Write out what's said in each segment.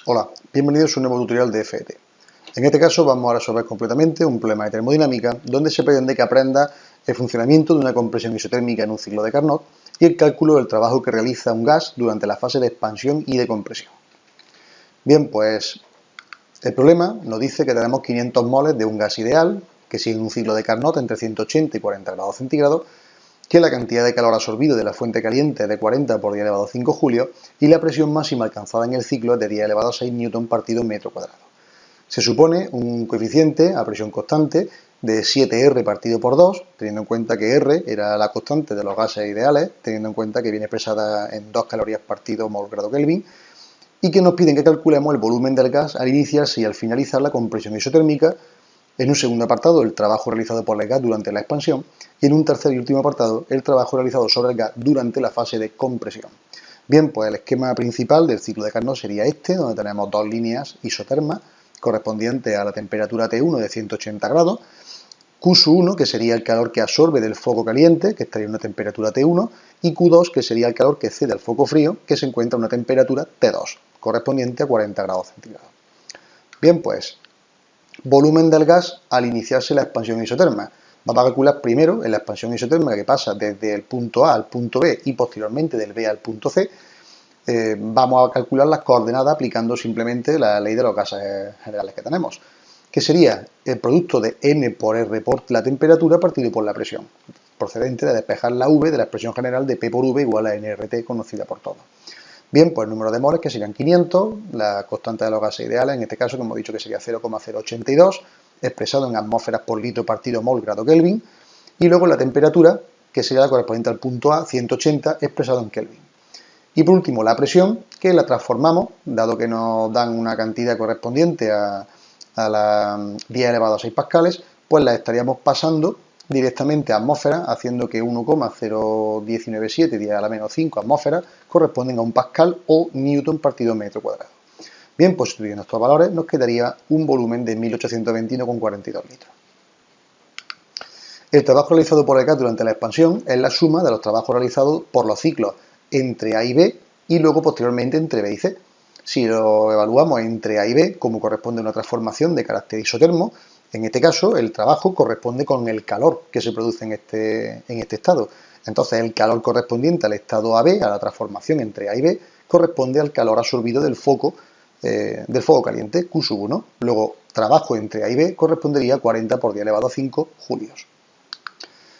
Hola, bienvenidos a un nuevo tutorial de FET. En este caso vamos a resolver completamente un problema de termodinámica donde se pretende que aprenda el funcionamiento de una compresión isotérmica en un ciclo de Carnot y el cálculo del trabajo que realiza un gas durante la fase de expansión y de compresión. Bien, pues el problema nos dice que tenemos 500 moles de un gas ideal que sigue un ciclo de Carnot entre 180 y 40 grados centígrados, que la cantidad de calor absorbido de la fuente caliente es de 40 por 10 elevado a 5 julios y la presión máxima alcanzada en el ciclo es de 10 elevado a 6 newton partido metro cuadrado. Se supone un coeficiente a presión constante de 7R partido por 2, teniendo en cuenta que R era la constante de los gases ideales, teniendo en cuenta que viene expresada en 2 calorías partido mol grado Kelvin, y que nos piden que calculemos el volumen del gas al iniciarse y al finalizar la compresión isotérmica. En un segundo apartado, el trabajo realizado por el gas durante la expansión, y en un tercer y último apartado, el trabajo realizado sobre el gas durante la fase de compresión. Bien, pues el esquema principal del ciclo de Carnot sería este, donde tenemos dos líneas isotermas correspondientes a la temperatura T1 de 180 grados, Q1, que sería el calor que absorbe del foco caliente, que estaría en una temperatura T1, y Q2, que sería el calor que cede al foco frío, que se encuentra a una temperatura T2, correspondiente a 40 grados centígrados. Bien, pues, volumen del gas al iniciarse la expansión isoterma. Vamos a calcular primero en la expansión isotérmica que pasa desde el punto A al punto B y posteriormente del B al punto C. Vamos a calcular las coordenadas aplicando simplemente la ley de los gases generales que tenemos, que sería el producto de N por R por la temperatura partido por la presión, procedente de despejar la V de la expresión general de P por V igual a NRT conocida por todos. Bien, pues el número de moles que serían 500, la constante de los gases ideales, en este caso que hemos dicho que sería 0,082, expresado en atmósferas por litro partido mol grado Kelvin, y luego la temperatura, que sería la correspondiente al punto A, 180, expresado en Kelvin. Y por último, la presión, que la transformamos, dado que nos dan una cantidad correspondiente a la 10 elevado a 6 pascales, pues la estaríamos pasando directamente a atmósfera, haciendo que 1,0197 10 a la menos 5 atmósferas corresponden a un pascal o newton partido metro cuadrado. Bien, pues sustituyendo estos valores nos quedaría un volumen de 1821,42 litros. El trabajo realizado por el gas durante la expansión es la suma de los trabajos realizados por los ciclos entre A y B y luego posteriormente entre B y C. Si lo evaluamos entre A y B, como corresponde a una transformación de carácter isotermo, en este caso el trabajo corresponde con el calor que se produce en este estado. Entonces el calor correspondiente al estado AB, a la transformación entre A y B, corresponde al calor absorbido del foco caliente, Q1. Luego, trabajo entre A y B correspondería a 40 por 10 elevado a 5 julios.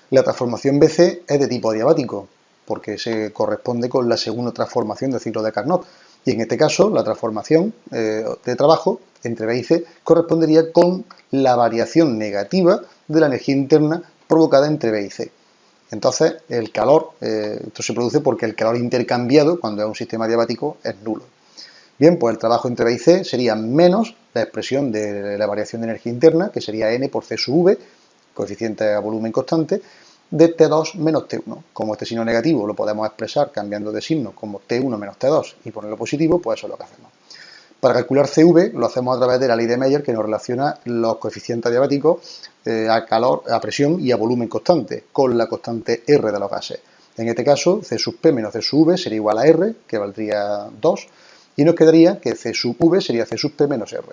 La transformación BC es de tipo adiabático, porque se corresponde con la segunda transformación del ciclo de Carnot. Y en este caso, la transformación de trabajo entre B y C correspondería con la variación negativa de la energía interna provocada entre B y C. Entonces, el calor, esto se produce porque el calor intercambiado, cuando es un sistema adiabático, es nulo. Bien, pues el trabajo entre B y C sería menos la expresión de la variación de energía interna, que sería N por C sub V, coeficiente a volumen constante, de T2 menos T1. Como este signo negativo lo podemos expresar cambiando de signo como T1 menos T2 y ponerlo positivo, pues eso es lo que hacemos. Para calcular CV lo hacemos a través de la ley de Meyer, que nos relaciona los coeficientes adiabáticos a calor, a presión y a volumen constante con la constante R de los gases. En este caso, C sub P menos C sub V sería igual a R, que valdría 2, y nos quedaría que C sub V sería C sub P menos R.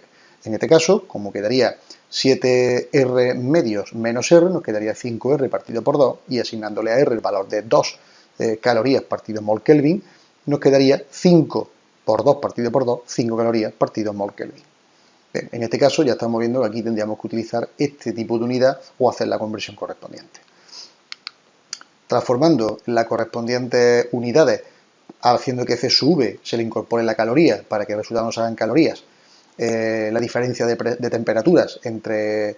En este caso, como quedaría 7R medios menos R, nos quedaría 5R partido por 2, y asignándole a R el valor de 2 calorías partido mol Kelvin, nos quedaría 5 por 2 partido por 2, 5 calorías partido mol Kelvin. Bien, en este caso ya estamos viendo que aquí tendríamos que utilizar este tipo de unidad o hacer la conversión correspondiente. Transformando las correspondientes unidades, haciendo que C sub V se le incorpore la caloría para que el resultado nos hagan calorías, la diferencia de temperaturas entre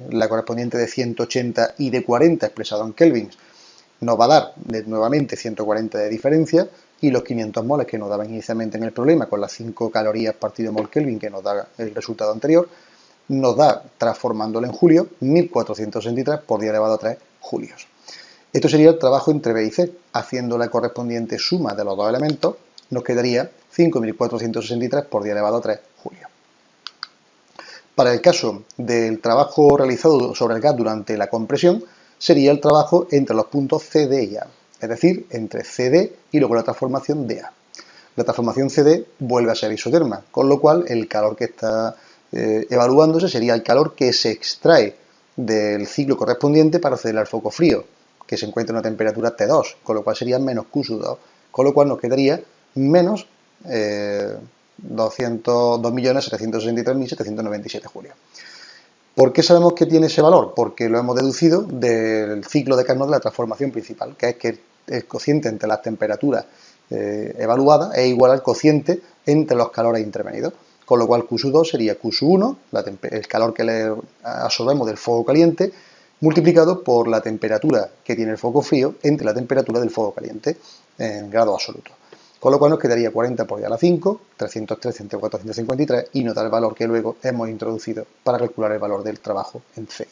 la correspondiente de 180 y de 40 expresado en kelvins nos va a dar nuevamente 140 de diferencia, y los 500 moles que nos daban inicialmente en el problema con las 5 calorías partido mol Kelvin que nos da el resultado anterior, nos da, transformándolo en julio, 1463 por 10 elevado a 3 julios. Esto sería el trabajo entre B y C. Haciendo la correspondiente suma de los dos elementos, nos quedaría 5.463 por 10 elevado a 3 julios. Para el caso del trabajo realizado sobre el gas durante la compresión, sería el trabajo entre los puntos CD y A, es decir, entre CD y luego la transformación de A. la transformación CD vuelve a ser isoterma, con lo cual el calor que está evaluándose sería el calor que se extrae del ciclo correspondiente para acceder al foco frío, que se encuentra a una temperatura T2, con lo cual sería menos Q sub 2, con lo cual nos quedaría menos 2.763.797 julios. ¿Por qué sabemos que tiene ese valor? Porque lo hemos deducido del ciclo de Carnot de la transformación principal, que es que el cociente entre las temperaturas evaluadas es igual al cociente entre los calores intervenidos, con lo cual Q sub 2 sería Q sub 1, el calor que le absorbemos del foco caliente, multiplicado por la temperatura que tiene el foco frío entre la temperatura del foco caliente en grado absoluto. Con lo cual nos quedaría 40 por 10 a la 5, 303 entre 453 y notar el valor que luego hemos introducido para calcular el valor del trabajo en CE.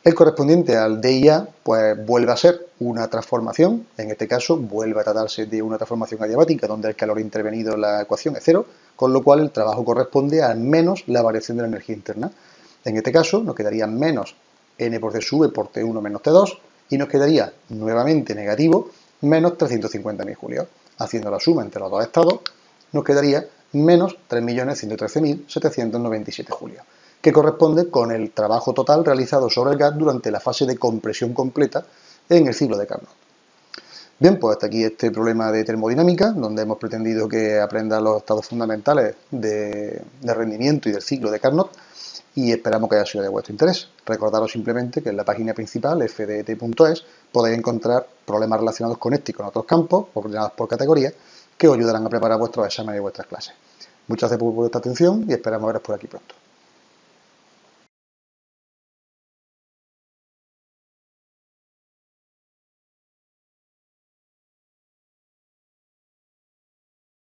El correspondiente al DIA pues vuelve a ser una transformación, en este caso vuelve a tratarse de una transformación adiabática donde el calor intervenido en la ecuación es 0, con lo cual el trabajo corresponde a menos la variación de la energía interna. En este caso nos quedaría menos N por D sub por T1 menos T2 y nos quedaría nuevamente negativo menos 350.000 julios. Haciendo la suma entre los dos estados, nos quedaría menos 3.113.797 julios, que corresponde con el trabajo total realizado sobre el gas durante la fase de compresión completa en el ciclo de Carnot. Bien, pues hasta aquí este problema de termodinámica, donde hemos pretendido que aprenda los estados fundamentales de rendimiento y del ciclo de Carnot, y esperamos que haya sido de vuestro interés. Recordaros simplemente que en la página principal, fdet.es, podéis encontrar problemas relacionados con este y con otros campos, ordenados por categoría, que os ayudarán a preparar vuestros exámenes y vuestras clases. Muchas gracias por vuestra atención y esperamos veros por aquí pronto.